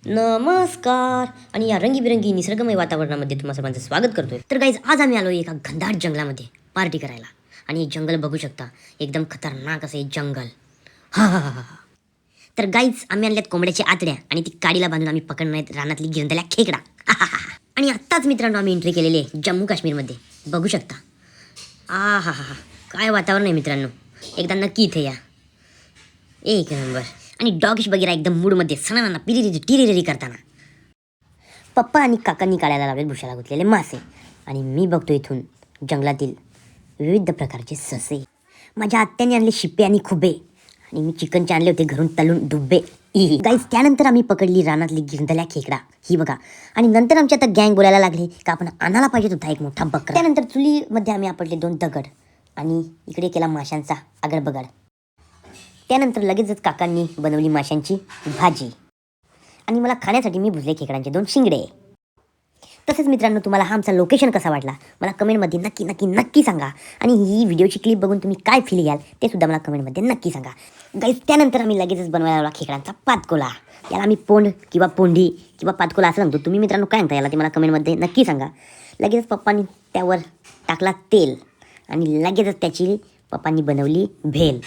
नमस्कार आणि या रंगीबिरंगी निसर्गमय वातावरणामध्ये तुम्हा सर्वांचं स्वागत करतोय. तर गाईज आज आम्ही आलो एका घनदाट जंगलामध्ये पार्टी करायला आणि हे जंगल बघू शकता, एकदम खतरनाक असं हे जंगल. हा हा हा हा. तर गाईज आम्ही आणल्यात कोंबड्याच्या आतड्या आणि ती काडीला बांधून आम्ही पकडणार रानातली गिरंदल्या खेकडा. आणि आत्ताच मित्रांनो आम्ही एंट्री केलेली आहे जम्मू काश्मीरमध्ये. बघू शकता आ हा हा हा, काय वातावरण आहे मित्रांनो, एकदा नक्की इथे या. एक नंबर. आणि डॉगिश वगैरे एकदम मूडमध्ये सणांना पिरिरी टिरिरी करताना पप्पा आणि काकांनी काढायला लावले भुशाला गुंतलेले मासे आणि मी बघतो इथून जंगलातील विविध प्रकारचे ससे. माझ्या आत्याने आणले शिप्पे आणि खुबे आणि मी चिकनचे आणले होते घरून तलून डुब्बे. गाईज त्यानंतर आम्ही पकडली रानातली गिरंदल्या खेकडा, ही बघा. आणि नंतर आमची आता गँग बोलायला लागली का आपण आणायला पाहिजे होता एक मोठा बकरा. त्यानंतर चुलीमध्ये आम्ही आपटले 2 दगड आणि इकडे केला माशांचा आगडबगड. त्यानंतर लगेचच काकांनी बनवली माशांची भाजी आणि मला खाण्यासाठी मी भुजले खेकड्यांचे 2 शिंगडे. तसेच मित्रांनो तुम्हाला हा आमचा लोकेशन कसा वाटला मला कमेंटमध्ये नक्की नक्की नक्की सांगा. आणि ही व्हिडिओची क्लिप बघून तुम्ही काय फील घ्याल ते सुद्धा मला कमेंटमध्ये नक्की सांगा. गाईज त्यानंतर आम्ही लगेचच बनवायला लावला खेकड्यांचा पातकोला. याला आम्ही पोंड किंवा पोंडी किंवा पातकोला असं सांगतो. तुम्ही मित्रांनो काय म्हणता याला ते मला कमेंटमध्ये नक्की सांगा. लगेचच पप्पांनी त्यावर टाकला तेल आणि लगेचच त्याची पप्पांनी बनवली भेल.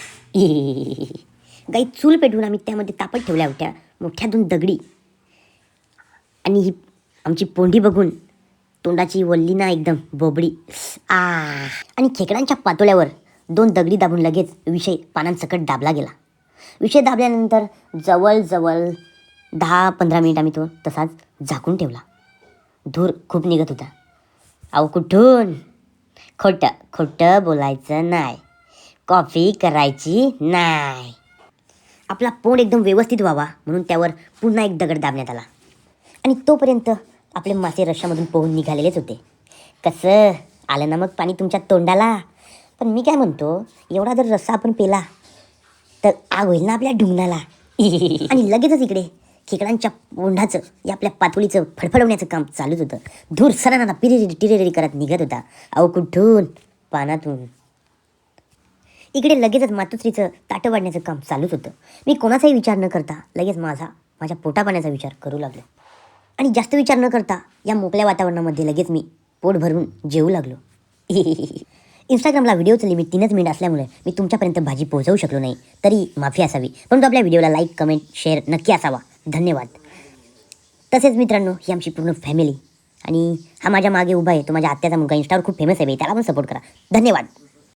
गाई चूल पेटवून आम्ही त्यामध्ये तापत ठेवल्या होत्या मोठ्या 2 दगडी. आणि ही आमची पोंडी बघून तोंडाची वल्ली ना एकदम बोबडी आणि खेकड्यांच्या पातोळ्यावर 2 दगडी दाबून लगेच विषय पानांसकट दाबला गेला. विषय दाबल्यानंतर जवळजवळ 10-15 मिनिट आम्ही तो तसाच झाकून ठेवला. धूर खूप निघत होता. अहो कुठून, खोटं खोटं बोलायचं नाही, कॉफी करायची नाही. आपला पोंड एकदम व्यवस्थित व्हावा म्हणून त्यावर पुन्हा एक दगड दाबण्यात आला. आणि तोपर्यंत आपले मासे रश्श्यामधून पोहून निघालेलेच होते. कसं आलं ना मग पाणी तुमच्या तोंडाला. पण मी काय म्हणतो, एवढा जर रस्सा आपण पेला तर आग होईल ना आपल्या ढुंगणाला. आणि लगेचच इकडे खेकड्यांच्या पोंडाचं या आपल्या पातोळीचं फडफडवण्याचं काम चालूच होतं. धूर सणांना पिरिरी टिरिरी करत निघत होता. अहो कुठून, पानातून. इकडे लगेचच मातोश्रीचं ताटं वाढण्याचं काम चालूच होतं. मी कोणाचाही विचार न करता लगेच माझ्या पोटापाण्याचा विचार करू लागलो. आणि जास्त विचार न करता या मोकळ्या वातावरणामध्ये लगेच मी पोट भरून जेवू लागलो. इंस्टाग्रामला व्हिडिओचं लिमिट 3च मिनिट असल्यामुळे मी तुमच्यापर्यंत भाजी पोहोचवू शकलो नाही, तरी माफी असावी. परंतु आपल्या व्हिडिओला लाईक कमेंट शेअर नक्की असावा. धन्यवाद. तसेच मित्रांनो ही आमची पूर्ण फॅमिली आणि हा माझ्या मागे उभा आहे तो माझ्या आत्याचा मुलगा, इंस्टावर खूप फेमस आहे, त्याला पण सपोर्ट करा. धन्यवाद.